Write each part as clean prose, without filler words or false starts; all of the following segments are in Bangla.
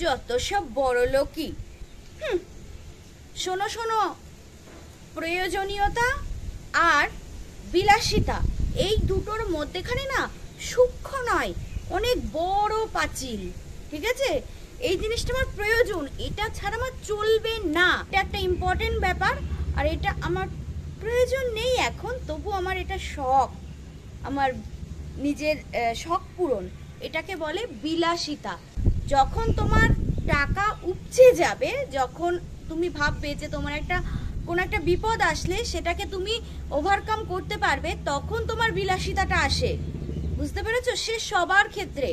যত সব বড় লোকই। শোনো শোনো, প্রয়োজনীয়তা আর বিলাসিতা এই দুটোর মধ্যেখানে না সূক্ষ্ম নয়, অনেক বড় পাঁচিল। ঠিক আছে, এই জিনিসটা আমার প্রয়োজন, এটা ছাড়া আমার চলবে না, এটা একটা ইম্পর্টেন্ট ব্যাপার। আর এটা আমার প্রয়োজন নেই এখন, তবু আমার এটা শখ, আমার নিজের শখ পূরণ, এটাকে বলে বিলাসিতা। যখন তোমার টাকা উপচে যাবে, যখন তুমি ভাববে যে তোমার কোনো একটা বিপদ আসলে সেটাকে তুমি ওভারকাম করতে পারবে, তখন তোমার বিলাসিতাটা আসে। বুঝতে পেরেছো? সে সবার ক্ষেত্রে।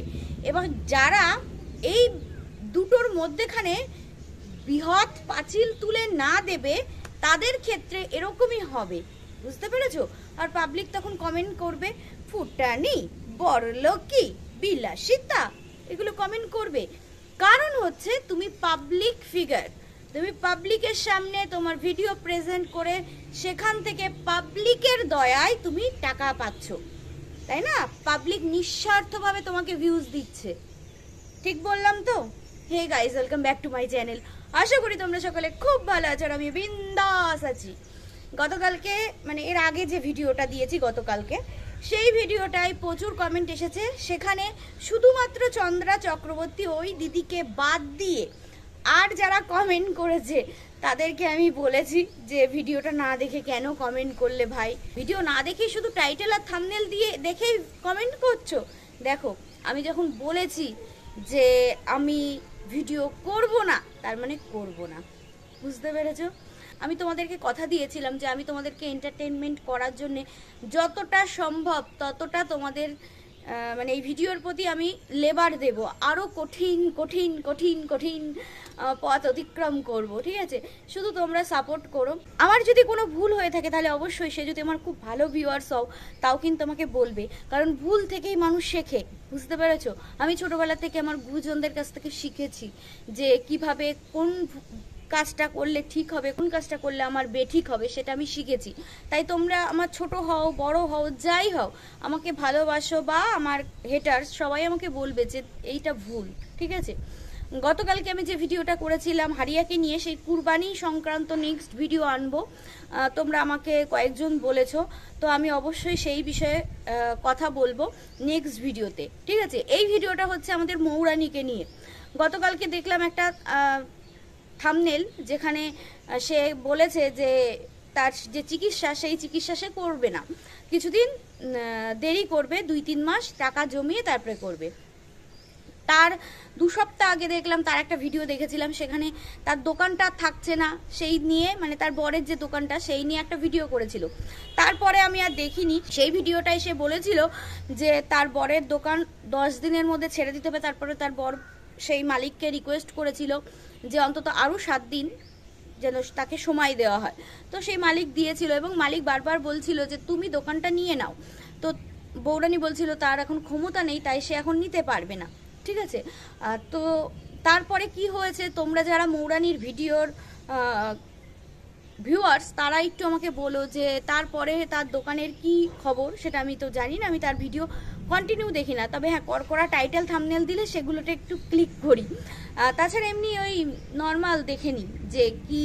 এবং যারা এই দুটোর মধ্যেখানে বৃহৎ পাঁচিল তুলে না দেবে, তাদের ক্ষেত্রে এরকমই হবে। বুঝতে পেরেছো? আর পাবলিক তখন কমেন্ট করবে ফুটানি, বড়লোকি, বিলাসিতা, এগুলো কমেন্ট করবে। কারণ হচ্ছে তুমি পাবলিক ফিগার, তুমি পাবলিকের সামনে তোমার ভিডিও প্রেজেন্ট করে সেখান থেকে পাবলিকের দয়ায় তুমি টাকা পাচ্ছ, তাই না? পাবলিক নিঃস্বার্থভাবে তোমাকে ভিউজ দিচ্ছে। ঠিক বললাম তো? Hey guys, welcome back to my channel. আশা করি তোমরা সকলে খুব ভালো আছো, আর আমি বিন্দাস আছি। গতকালকে মানে এর আগে যে ভিডিওটা দিয়েছি গতকালকে, সেই ভিডিওটায় প্রচুর কমেন্ট এসেছে। সেখানে শুধুমাত্র চন্দ্রা চক্রবর্তী ওই দিদিকে বাদ দিয়ে আর যারা কমেন্ট করেছে তাদেরকে আমি বলেছি যে ভিডিওটা না দেখে কেন কমেন্ট করলে ভাই? ভিডিও না দেখে শুধু টাইটেল আর থাম্বনেল দিয়ে দেখেই কমেন্ট করছো। দেখো, আমি যখন বলেছি যে আমি ভিডিও করব না, তার মানে করব না। বুঝতে পেরেছো? আমি তোমাদেরকে কথা দিয়েছিলাম যে আমি তোমাদেরকে এন্টারটেনমেন্ট করার জন্য যতটা সম্ভব ততটা তোমাদের মানে এই ভিডিওর প্রতি আমি লেবার দেব, আরও কঠিন কঠিন কঠিন কঠিন পথ অতিক্রম করব। ঠিক আছে, শুধু তোমরা সাপোর্ট করো। আমার যদি কোনো ভুল হয়ে থাকে তাহলে অবশ্যই, সে যদি আমার খুব ভালো ভিউয়ার্স হও তাও কিন্তু আমাকে বলবে, কারণ ভুল থেকেই মানুষ শেখে। বুঝতে পেরেছো? আমি ছোটোবেলা থেকে আমার গুরুজনদের কাছ থেকে শিখেছি যে কিভাবে কোন কাজটা করলে ঠিক হবে, কোন কাজটা করলে আমার বেঠিক হবে, সেটা আমি শিখেছি। তাই তোমরা আমার ছোট হও বড় হও যাই হও, আমাকে ভালোবাসো বা আমার হেটার্স সবাই আমাকে বলবে যে এইটা ভুল। ঠিক আছে, গতকালকে আমি যে ভিডিওটা করেছিলাম হারিয়াকে নিয়ে, সেই কুরবানি সংক্রান্ত নেক্সট ভিডিও আনবো, তোমরা আমাকে কয়েকজন বলেছো, তো আমি অবশ্যই সেই বিষয়ে কথা বলবো নেক্সট ভিডিওতে। ঠিক আছে, এই ভিডিওটা হচ্ছে আমাদের মৌরানীকে নিয়ে। গতকালকে দেখলাম একটা থাম্বনেল, যেখানে সে বলেছে যে তার যে চিকিৎসা, সেই চিকিৎসা সে করবে না, কিছুদিন দেরি করবে, 2-3 মাস টাকা জমিয়ে তারপরে করবে। তার 2 সপ্তাহ আগে দেখলাম তার একটা ভিডিও দেখেছিলাম, সেখানে তার দোকানটা থাকছে না সেই নিয়ে, মানে তার বরের যে দোকানটা সেই নিয়ে একটা ভিডিও করেছিল। তারপরে আমি আর দেখিনি সেই ভিডিওটাই। সে বলেছিল যে তার বরের দোকান 10 দিনের মধ্যে ছেড়ে দিতে হবে। তারপরে তার বর সেই মালিককে রিকোয়েস্ট করেছিল যে অন্তত আরও 7 দিন যেন তাকে সময় দেওয়া হয়। তো সেই মালিক দিয়েছিল, এবং মালিক বারবার বলছিল যে তুমি দোকানটা নিয়ে নাও। তো বৌরানী বলছিল তার এখন ক্ষমতা নেই, তাই সে এখন নিতে পারবে না। ঠিক আছে, তো তারপরে কি হয়েছে, তোমরা যারা মৌরানীর ভিডিওর ভিউয়ার্স তারা একটু আমাকে বলো যে তারপরে তার দোকানের কি খবর। সেটা আমি তো জানি না, আমি তার ভিডিও কন্টিনিউ দেখি না, তবে হ্যাঁ করা টাইটেল থাম্বনেল দিলে সেগুলোতে একটু ক্লিক করি। তাছাড়া এমনি ওই নর্মাল দেখে নিই যে কি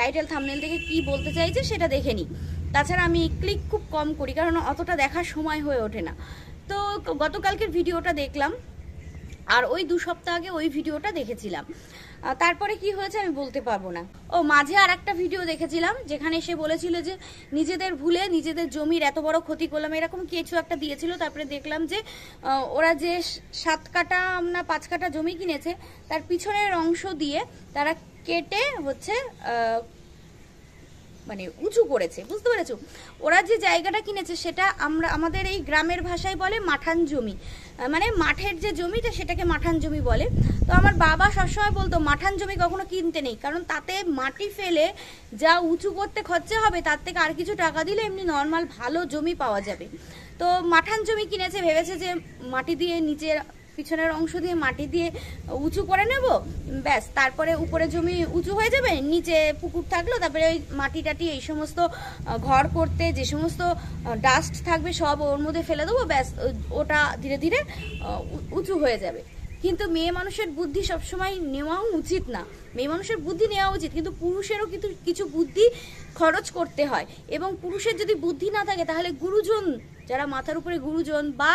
টাইটেল থাম্বনেল দেখে কি বলতে চাইছে সেটা দেখে নিই। তাছাড়া আমি ক্লিক খুব কম করি, কারণ অতটা দেখার সময় হয়ে ওঠে না। তো গতকালকের ভিডিওটা দেখলাম, আর ওই 2 সপ্তাহ আগে ওই ভিডিওটা দেখেছিলাম। তারপরে কি হয়েছে আমি বলতে পারবো না। ও মাঝে আর একটা ভিডিও দেখেছিলাম, যেখানে সে বলেছিল যে নিজেদের ভুলে নিজেদের জমির এত বড় ক্ষতি করলাম, এরকম কিছু একটা দিয়েছিল। তারপরে দেখলাম যে ওরা যে 7 কাঠা না 5 কাঠা জমি কিনেছে, তার পিছনের অংশ দিয়ে তারা কেটে হচ্ছে মানে উঁচু করেছে। বুঝতে পেরেছো? ওরা যে জায়গাটা কিনেছে সেটা আমাদের এই গ্রামের ভাষায় বলে মাঠান জমি, মানে মাঠের যে জমিটা সেটাকে মাঠান জমি বলে। তো আমার বাবা সবসময় বলতো মাঠান জমি কখনো কিনতে নেই, কারণ তাতে মাটি ফেলে যা উঁচু করতে খরচা হবে তার থেকে আর কিছু টাকা দিলে এমনি নর্মাল ভালো জমি পাওয়া যাবে। তো মাঠান জমি কিনেছে, ভেবেছে যে মাটি দিয়ে নিচের পিছনের অংশ দিয়ে মাটি দিয়ে উঁচু করে নেব, ব্যাস, তারপরে উপরে জমি উঁচু হয়ে যাবে, নিচে পুকুর থাকলো, তারপরে ওই মাটি টাটি এই সমস্ত ঘর করতে যে সমস্ত ডাস্ট থাকবে সব ওর মধ্যে ফেলে দেবো, ব্যাস, ওটা ধীরে ধীরে উঁচু হয়ে যাবে। কিন্তু মেয়ে মানুষের বুদ্ধি সবসময় নেওয়াও উচিত না। মেয়ে মানুষের বুদ্ধি নেওয়া উচিত, কিন্তু পুরুষেরও কিন্তু কিছু বুদ্ধি খরচ করতে হয়। এবং পুরুষের যদি বুদ্ধি না থাকে তাহলে গুরুজন, যারা মাথার উপরে গুরুজন বা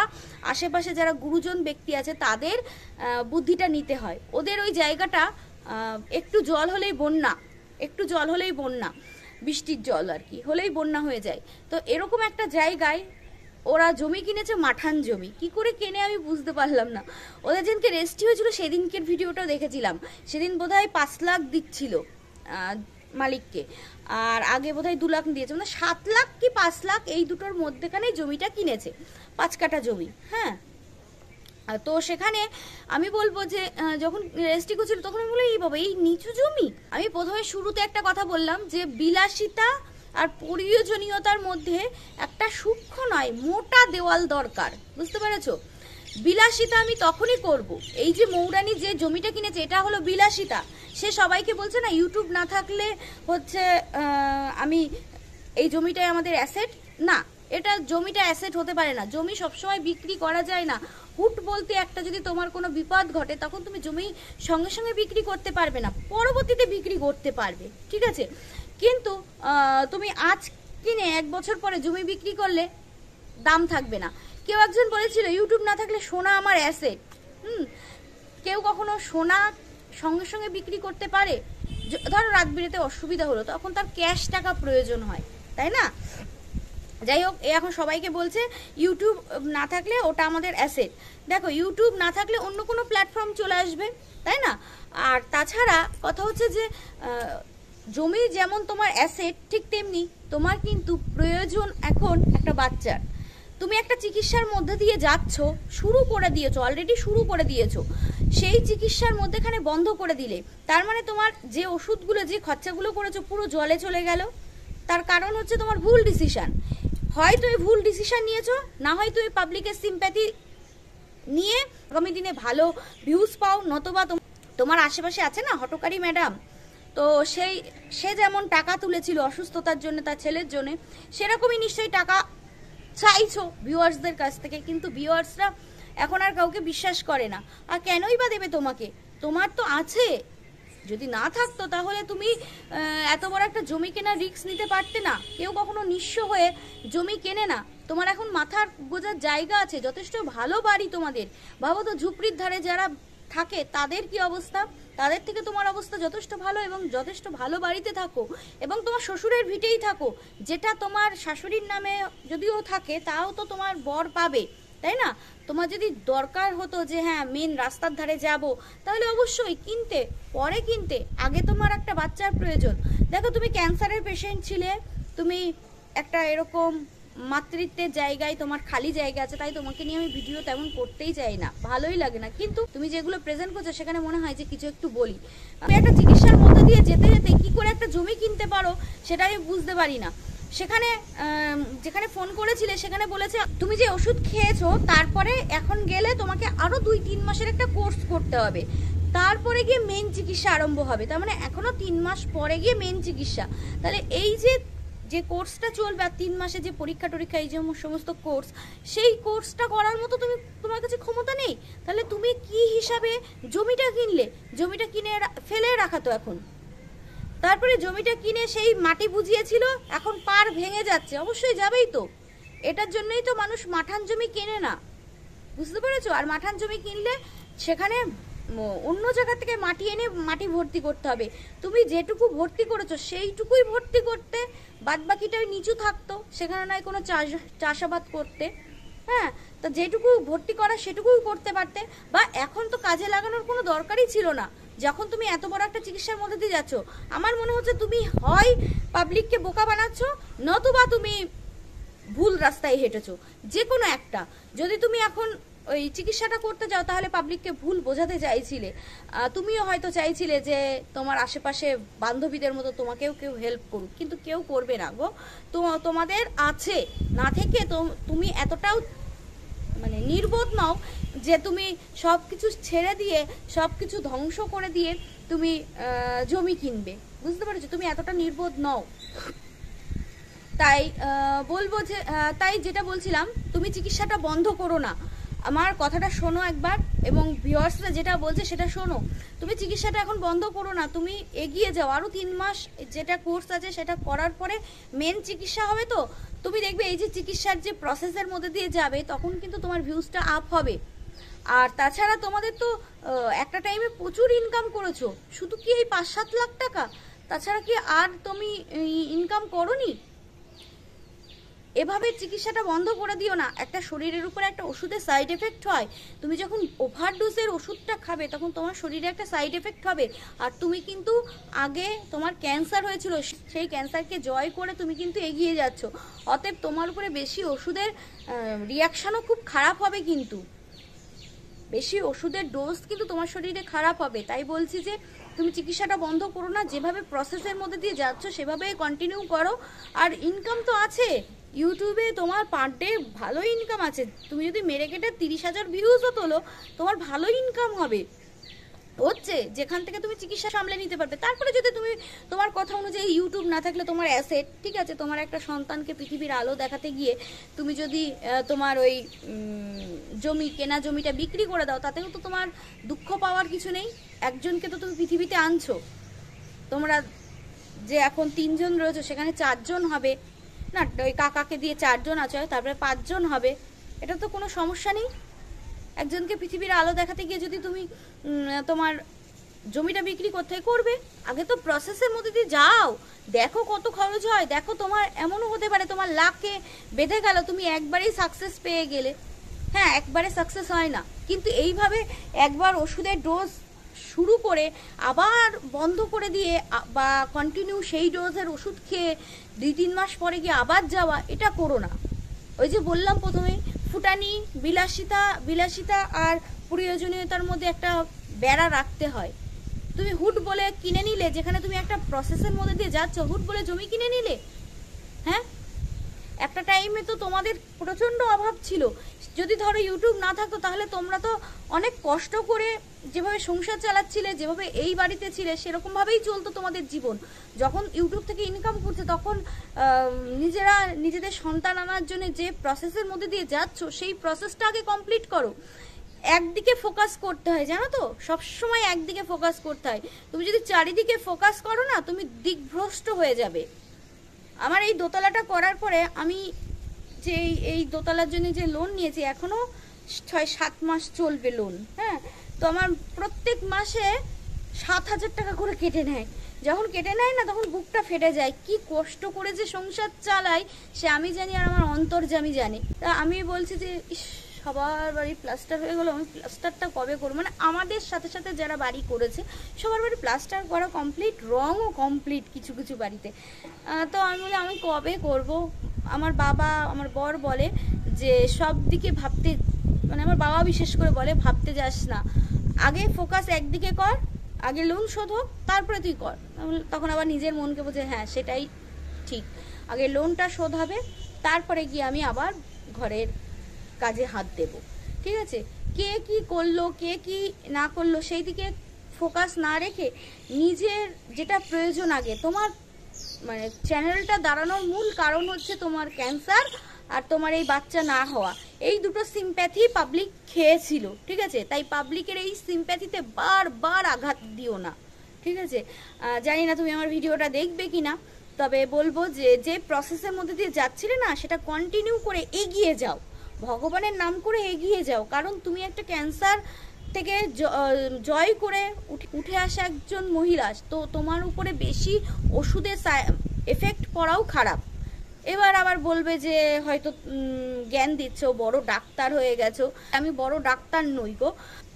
আশেপাশে যারা গুরুজন ব্যক্তি আছে তাদের বুদ্ধিটা নিতে হয়। ওদের ওই জায়গাটা একটু জল হলেই বন্যা, একটু জল হলেই বন্যা, বৃষ্টির জল আর কি হলেই বন্যা হয়ে যায়। তো এরকম একটা জায়গায় ওরা জমি কিনেছে, মাঠান জমি। কি করে কেনে আমি বুঝতে পারলাম না। ওদের যেদিনকে রেস্টি হয়েছিল সেদিনকের ভিডিওটাও দেখেছিলাম। সেদিন বোধহয় 5 লাখ দিচ্ছিল মালিককে, আর আগে বোধহয় 2 লাখ দিয়েছে, মানে 7 লাখ কি 5 লাখ এই দুটোর মধ্যেখানে জমিটা কিনেছে, 5 কাঠা জমি। হ্যাঁ, তো সেখানে আমি বলবো যে যখন রেস্টি করছিল তখন আমি বলি এই বাবা এই নিচু জমি। আমি প্রথমে শুরুতে একটা কথা বললাম যে বিলাসিতা আর প্রয়োজনীয়তার মধ্যে একটা সূক্ষ্ম নয় মোটা দেওয়াল দরকার, বুঝতে পেরেছো? বিলাসিতা আমি তখনই করব, এই যে মৌরানী যে জমিটা কিনেছে এটা হলো বিলাসিতা। সে সবাইকে বলছে না ইউটিউব না থাকলে হচ্ছে আমি এই জমিটাই আমাদের অ্যাসেট, না, এটা জমিটা অ্যাসেট হতে পারে না। জমি সবসময় বিক্রি করা যায় না। হুট বলতে একটা যদি তোমার কোনো বিপদ ঘটে তখন তুমি জমি সঙ্গে সঙ্গে বিক্রি করতে পারবে না, পরবর্তীতে বিক্রি করতে পারবে, ঠিক আছে? কিন্তু তুমি আজ কিনে 1 বছর পরে জমি বিক্রি করলে দাম থাকবে না। কেউ একজন বলেছিল ইউটিউব না থাকলে সোনা আমার অ্যাসেট। কেউ কখনো সোনা সঙ্গে সঙ্গে বিক্রি করতে পারে? ধরো রাত বিরেতে অসুবিধা হলো, তখন তার ক্যাশ টাকা প্রয়োজন হয়, তাই না? যাই হোক, এখন সবাইকে বলছে ইউটিউব না থাকলে ওটা আমাদের অ্যাসেট। দেখো ইউটিউব না থাকলে অন্য কোনো প্ল্যাটফর্ম চলে আসবে, তাই না? আর তাছাড়া কথা হচ্ছে যে জমি যেমন তোমার অ্যাসেট, ঠিক তেমনি তোমার কিন্তু প্রয়োজন এখন একটা বাচ্চার। তুমি একটা চিকিৎসার মধ্যে দিয়ে যাচ্ছ, শুরু করে দিয়েছো, অলরেডি শুরু করে দিয়েছো, সেই চিকিৎসার মধ্যেখানে বন্ধ করে দিলে তার মানে তোমার যে ওষুধগুলো, যে খরচাগুলো করেছো পুরো জলে চলে গেল। তার কারণ হচ্ছে তোমার ভুল ডিসিশন। হয় তুমি ভুল ডিসিশন নিয়েছো, না হয় তুমি পাবলিকের সিম্প্যাথি নিয়ে আগামী দিনে ভালো ভিউজ পাও, নতবা তোমার আশেপাশে আছে না হটকারী ম্যাডাম, তো সে যেমন টাকা তুলেছিল অসুস্থতার জন্য তার ছেলের জন্য, সেরকমই নিশ্চয়ই টাকা চাইছো ভিউয়ার্সদের কাছ থেকে, কিন্তু ভিউয়ার্সরা এখন আর কাউকে বিশ্বাস করে না। আর কেনই বা দেবে তোমাকে? তোমার তো আছে। যদি না থাকতো তাহলে তুমি এত বড় একটা জমি কেনার রিস্ক নিতে পারতে না। কেউ কখনো নিঃস্ব হয়ে জমি কেনে না। তোমার এখন মাথার গোজার জায়গা আছে, যথেষ্ট ভালো বাড়ি তোমাদের। ভাবো তো ঝুপড়ির ধারে যারা থাকে তাদের কি অবস্থা, তাদের থেকে তোমার অবস্থা যথেষ্ট ভালো, এবং যথেষ্ট ভালো বাড়িতে থাকো, এবং তোমার শ্বশুরের ভিটেই থাকো, যেটা তোমার শাশুড়ির নামে যদিও থাকে তাও তো তোমার বর পাবে, তাই না? তোমার যদি দরকার হতো যে হ্যাঁ মেন রাস্তার ধারে যাব, তাহলে অবশ্যই কিনতে, পরে কিনতে, আগে তোমার একটা বাচ্চার প্রয়োজন। দেখো তুমি ক্যান্সারের পেশেন্ট ছিলে, তুমি একটা এরকম মাতৃত্বের জায়গায় তোমার খালি জায়গা আছে, তাই তোমাকে নিয়ে আমি ভিডিও তেমন করতেই চাই না, ভালোই লাগে না। কিন্তু তুমি যেগুলো প্রেজেন্ট করছো সেখানে মনে হয় যে কিছু একটু বলি। আমি একটা চিকিৎসার মধ্যে দিয়ে যেতে যেতে কি করে একটা জমি কিনতে পারো সেটা আমি বুঝতে পারি না। সেখানে যেখানে ফোন করেছিলে সেখানে বলেছে তুমি যে ওষুধ খেয়েছো তারপরে এখন গেলে তোমাকে আরো 2-3 মাসের একটা কোর্স করতে হবে, তারপরে গিয়ে মেন চিকিৎসা আরম্ভ হবে। তার মানে এখনো 3 মাস পরে গিয়ে মেন চিকিৎসা। তাহলে এই যে কোর্সটা চলবে আর 3 মাসে যে পরীক্ষা টরীক্ষা, এই যে সমস্ত কোর্স, সেই কোর্সটা করার মতো তোমার কাছে ক্ষমতা নেই। তাহলে তুমি কি হিসাবে জমিটা কিনলে? জমিটা কিনে ফেলে রাখা তো এখন। তারপরে জমিটা কিনে সেই মাটি বুঝিয়েছিল, এখন পার ভেঙে যাচ্ছে, অবশ্যই যাবেই তো। এটার জন্যই তো মানুষ মাঠান জমি কেনে না, বুঝতে পেরেছো? আর মাঠান জমি কিনলে সেখানে অন্য জায়গা থেকে মাটি এনে মাটি ভর্তি করতে হবে। তুমি যেটুকু ভর্তি করেছো সেইটুকুই ভর্তি করতে, বাদ বাকিটা নিচু থাকতো, সেখানে নয় কোনো চাষাবাদ করতে। হ্যাঁ, তো যেটুকু ভর্তি করা সেটুকুই করতে পারতে, বা এখন তো কাজে লাগানোর কোনো দরকারই ছিল না। যখন তুমি এত বড় একটা চিকিৎসার মধ্যে দিয়ে যাচ্ছ, আমার মনে হচ্ছে তুমি হয় পাবলিককে বোকা বানাচ্ছ, নতুবা তুমি ভুল রাস্তায় হেঁটেছো, যে কোনো একটা। যদি তুমি এখন ওই চিকিৎসাটা করতে যাও তাহলে পাবলিককে ভুল বোঝাতে চাইছিলে। তুমিও হয়তো চাইছিলে যে তোমার আশেপাশে বান্ধবীদের মতো তোমাকেও কেউ হেল্প করুক, কিন্তু কেউ করবে না গো। তো তোমাদের আছে না থেকে তুমি এতটাও মানে নির্বোধ নাও যে তুমি সব কিছু ছেড়ে দিয়ে, সব কিছু ধ্বংস করে দিয়ে তুমি জমি কিনবে, বুঝতে পারছো? তুমি এতটা নির্বোধ নও। তাই বলবো যে, তাই যেটা বলছিলাম, তুমি চিকিৎসাটা বন্ধ করো না। আমার কথাটা শোনো একবার, এবং ভিউয়ার্সরা যেটা বলছে সেটা শোনো। তুমি চিকিৎসাটা এখন বন্ধ করো না, তুমি এগিয়ে যাও। আরও 3 মাস যেটা কোর্স আছে সেটা করার পরে মেন চিকিৎসা হবে। তো তুমি দেখবে এই যে চিকিৎসার যে প্রসেসের মধ্যে দিয়ে যাবে, তখন কিন্তু তোমার ভিউজটা আপ হবে। আর তাছাড়া তোমাদের তো একটা টাইমে প্রচুর ইনকাম করেছো, শুধু কি এই 5-7 লাখ টাকা? তাছাড়া কি আর তুমি ইনকাম করোনি? এভাবে চিকিৎসাটা বন্ধ করে দিও না। একটা শরীরের উপরে একটা ওষুধের সাইড এফেক্ট হয়, তুমি যখন ওভারডোজের ওষুধটা খাবে তখন তোমার শরীরে একটা সাইড এফেক্ট হবে। আর তুমি কিন্তু আগে তোমার ক্যান্সার হয়েছিল, সেই ক্যান্সারকে জয় করে তুমি কিন্তু এগিয়ে যাচ্ছ। অতএব তোমার উপরে বেশি ওষুধের রিয়াকশানও খুব খারাপ হবে, কিন্তু বেশি ওষুধের ডোজ কিন্তু তোমার শরীরে খারাপ হবে। তাই বলছি যে তুমি চিকিৎসাটা বন্ধ করো না, যেভাবে প্রসেসের মধ্যে দিয়ে যাচ্ছ সেভাবে কন্টিনিউ করো। আর ইনকাম তো আছে, ইউটিউবে তোমার পার ডে ভালো ইনকাম আছে। তুমি যদি মেরে কেটে 30,000 ভিউজও তোলো, তোমার ভালো ইনকাম হবে, হচ্ছে যেখান থেকে তুমি চিকিৎসা সামলে নিতে পারবে। তারপরে যদি তুমি তোমার কথা অনুযায়ী ইউটিউব না থাকলে তোমার অ্যাসেট, ঠিক আছে, তোমার একটা সন্তানকে পৃথিবীর আলো দেখাতে গিয়ে তুমি যদি তোমার ওই জমি কেনা জমিটা বিক্রি করে দাও, তাতেও তো তোমার দুঃখ পাওয়ার কিছু নেই। একজনকে তো তুমি পৃথিবীতে আনছো, তোমরা যে এখন 3 জন রয়েছে সেখানে 4 জন হবে না, ওই কাকাকে দিয়ে 4 জন আছে, তারপরে 5 জন হবে, এটা তো কোনো সমস্যা নেই। একজনকে পৃথিবীর আলো দেখাতে গিয়ে যদি তুমি তোমার জমিটা বিক্রি করতে করবে, আগে তো প্রসেসের মধ্যে দিয়ে যাও, দেখো কত খরচ হয়। দেখো তোমার এমনও হতে পারে তোমার লাকে বেঁধে গেল, তুমি একবারেই সাকসেস পেয়ে গেলে। হ্যাঁ, একবারে সাকসেস হয় না, কিন্তু এইভাবে একবার ওষুধের ডোজ শুরু করে আবার বন্ধ করে দিয়ে বা কন্টিনিউ সেই ডোজের ওষুধ খেয়ে 2-3 মাস পরে গিয়ে আবার যাওয়া, এটা করো না। ওই যে বললাম প্রথমে, ফুটানি, বিলাসিতা আর প্রয়োজনীয়তার মধ্যে একটা বেড়া রাখতে হয়। তুমি হুট বলে কিনে নিলে, যেখানে তুমি একটা প্রসেসের মধ্যে দিয়ে যাচ্ছ, হুট বলে জমি কিনে নিলে। হ্যাঁ, একটা টাইমে তো তোমাদের প্রচণ্ড অভাব ছিল। যদি ধরো ইউটিউব না থাকতো, তাহলে তোমরা তো অনেক কষ্ট করে যেভাবে সংসার চালাচ্ছিলে, যেভাবে এই বাড়িতে ছিলে, সেরকমভাবেই চলতো তোমাদের জীবন। যখন ইউটিউব থেকে ইনকাম করছে, তখন নিজেরা নিজেদের সন্তান আনার জন্য যে প্রসেসের মধ্যে দিয়ে যাচ্ছ, সেই প্রসেসটা আগে কমপ্লিট করো। একদিকে ফোকাস করতে হয়, জানো তো, সবসময় একদিকে ফোকাস করতে হয়। তুমি যদি চারিদিকে ফোকাস করো না, তুমি দিকভ্রষ্ট হয়ে যাবে। আমার এই দোতলাটা করার পরে আমি যে এই দোতলার জন্য যে লোন নিয়েছি, এখনো 6-7 মাস চলবে লোন। হ্যাঁ, তো আমার প্রত্যেক মাসে 7,000 টাকা করে কেটে নেয়। যখন কেটে নেয় না, তখন বুকটা ফেটে যায়। কি কষ্ট করে যে সংসার চালাই সে আমি জানি, আর আমার অন্তর্যামী জানি। তা আমি বলছি যে সবার বাড়ি প্লাস্টার হয়ে গেলো, আমি প্লাস্টারটা কবে করবো? মানে আমাদের সাথে সাথে যারা বাড়ি করেছে সবার বাড়ি প্লাস্টার করা কমপ্লিট, রঙও কমপ্লিট কিছু কিছু বাড়িতে। তো আমি বলি আমি কবে করব? আমার বাবা, আমার বর বলে যে সব দিকে ভাবতে, মানে আমার বাবা বিশেষ করে বলে ভাবতে যাস না, আগে ফোকাস একদিকে কর, আগে লোন শোধ হোক, তারপরে তুই কর। তখন আবার নিজের মনকে বোঝে, হ্যাঁ সেটাই ঠিক, আগে লোনটা শোধ হবে, তারপরে গিয়ে আমি আবার ঘরের কাজে হাত দেব। ঠিক আছে, কে কি করলো, কে কি না করলো, সেই দিকে ফোকাস না রেখে নিজের যেটা প্রয়োজন, আগে তোমার মানে চ্যানেলটা দাঁড়ানোর মূল কারণ হচ্ছে তোমার ক্যান্সার আর তোমার এই বাচ্চা না হওয়া। এই দুটো সিম্প্যাথি পাবলিক খেয়েছিল, ঠিক আছে? তাই পাবলিকের এই সিম্প্যাথিতে বারবার আঘাত দিও না, ঠিক আছে? জানি না তুমি আমার ভিডিওটা দেখবে কি না, তবে বলবো যে যে প্রসেসের মধ্যে দিয়ে যাচ্ছিলে না, সেটা কন্টিনিউ করে এগিয়ে যাও, ভগবানের নাম করে এগিয়ে যাও। কারণ তুমি একটা ক্যান্সার থেকে জয় করে উঠে আসা একজন মহিলা, তো তোমার উপরে বেশি ওষুধের এফেক্ট পড়াও খারাপ। এবার আবার বলবে যে হয়তো জ্ঞান দিচ্ছ, বড় ডাক্তার হয়ে গেছো। আমি বড় ডাক্তার নই গো।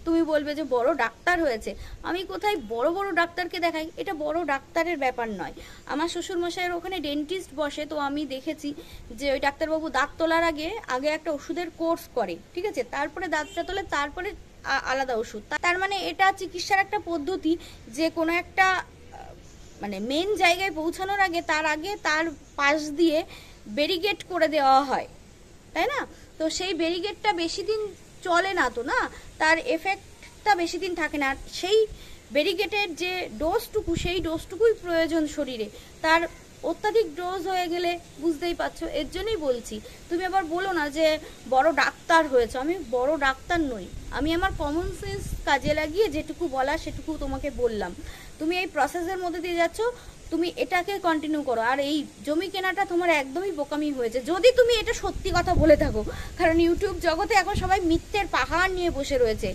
তুমি বলবে যে বড় ডাক্তার হয়েছে, আমি কোথায় বড় বড় ডাক্তারকে দেখাই? এটা বড় ডাক্তারের ব্যাপার নয়। আমার শ্বশুরমশাইয়ের ওখানে ডেন্টিস্ট বসে, তো আমি দেখেছি যে ওই ডাক্তারবাবু দাঁত তোলার আগে একটা ওষুধের কোর্স করে, ঠিক আছে? তারপরে দাঁতটা তোলে, তারপরে আলাদা ওষুধ। তার মানে এটা চিকিৎসার একটা পদ্ধতি, যে কোনো একটা মানে মেন জায়গায় পৌঁছানোর আগে তার পাশ দিয়ে ব্যারিকেড করে দেওয়া হয়, তাই না? তো সেই ব্যারিকেডটা বেশি দিন চলে না, তো না, তার এফেক্টটা বেশি দিন থাকে না। সেই ব্যারিকেডের যে ডোজটুকু, সেই ডোজটুকুই প্রয়োজন শরীরে, তার অত্যাধিক ডোজ হয়ে গেলে বুঝতেই পারছো। এর জন্যই বলছি, তুমি আবার বলো না যে বড় ডাক্তার হয়েছে। আমি বড় ডাক্তার নই, আমি আমার কমন সেন্স কাজে লাগিয়ে যেটুকু বলা সেটুকু তোমাকে বললাম। তুমি এই প্রসেসের মধ্যে দিয়ে যাচ্ছ, তুমি এটাকে কন্টিনিউ করো। আর এই জমি কেনাটা তোমার একদমই বোকামি হয়েছে, যদি তুমি এটা সত্যি কথা বলে থাকো। কারণ ইউটিউব জগতে এখন সবাই মিথ্যের পাহাড় নিয়ে বসে রয়েছে,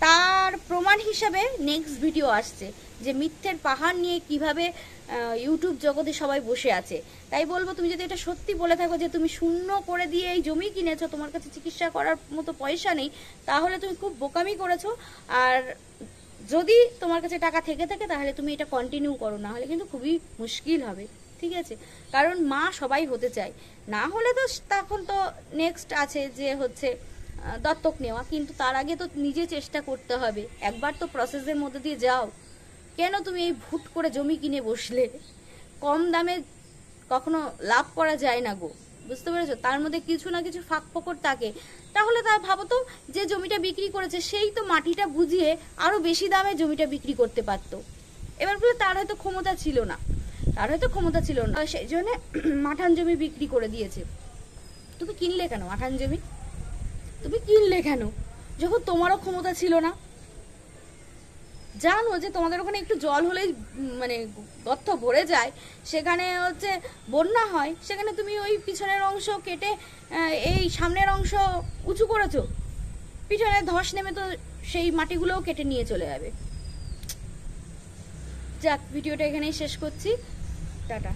তার প্রমাণ হিসাবে নেক্সট ভিডিও আসছে যে মিথ্যের পাহাড় নিয়ে কিভাবে ইউটিউব জগতে সবাই বসে আছে। তাই বলবো, তুমি যদি এটা সত্যি বলে থাকো যে তুমি শূন্য করে দিয়ে এই জমি কিনেছো, তোমার কাছে চিকিৎসা করার মতো পয়সা নেই, তাহলে তুমি খুব বোকামি করেছো। আর যদি তোমার কাছে টাকা থেকে থাকে তাহলে তুমি এটা কন্টিনিউ করো, না হলে কিন্তু খুবই মুশকিল হবে, ঠিক আছে? কারণ মা সবাই হতে চায়, না হলে তো তখন তো নেক্সট আছে যে হচ্ছে দত্তক নেওয়া। কিন্তু তার আগে তো নিজে চেষ্টা করতে হবে, একবার তো প্রসেসের মধ্যে দিয়ে যাও। কেন তুমি এই ভুট করে জমি কিনে বসলে? কম দামে কখনো লাভ করা যায় না গো, বুঝতে পেরেছো? তার মধ্যে কিছু না কিছু ফাঁক ফোকর থাকে। তাহলে তার ভাবো তো, যে জমিটা বিক্রি করেছে সেই তো মাটিটা বুঝিয়ে আরো বেশি দামে জমিটা বিক্রি করতে পারতো। এবার বলে তার হয়তো ক্ষমতা ছিল না, সেই জন্য মাঠান জমি বিক্রি করে দিয়েছে। তুমি কিনলে কেন মাঠান জমি? তুমি কিনলে কেন যখন তোমারও ক্ষমতা ছিল না? জানো যে তোমাদের ওখানে একটু জল হলেই মানে গর্ত ভরে যায়, সেখানে হচ্ছে বন্যা হয়, সেখানে তুমি ওই পিছনের অংশ কেটে এই সামনের অংশ উঁচু করেছো, পিছনে ধস নেমে তো সেই মাটিগুলোও কেটে নিয়ে চলে যাবে। যাক, ভিডিওটা এখানেই শেষ করছি, টাটা।